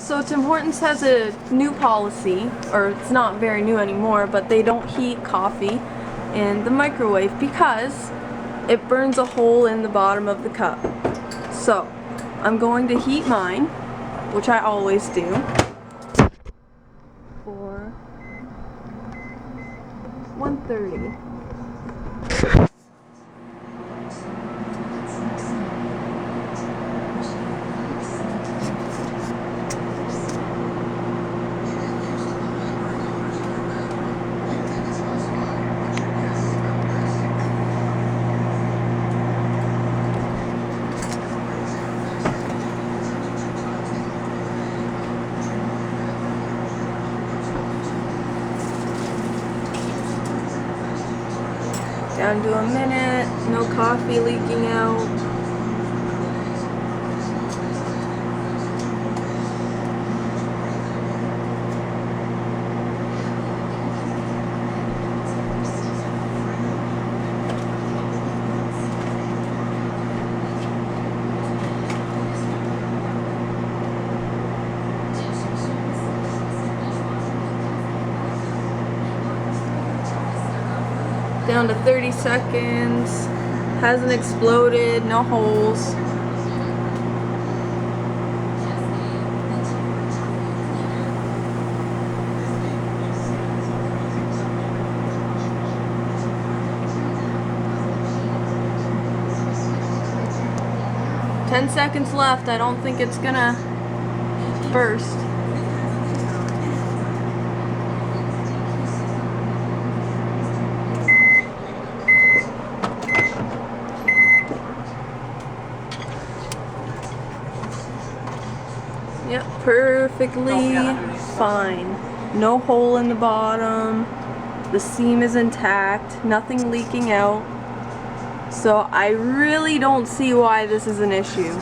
So Tim Hortons has a new policy, or it's not very new anymore, but they don't heat coffee in the microwave because it burns a hole in the bottom of the cup. So I'm going to heat mine, which I always do, for 130. Down to a minute, no coffee leaking out. Down to 30 seconds, hasn't exploded, no holes. Ten seconds left. I don't think it's gonna burst. Yep, perfectly fine. No hole in the bottom. The seam is intact. Nothing leaking out. So I really don't see why this is an issue.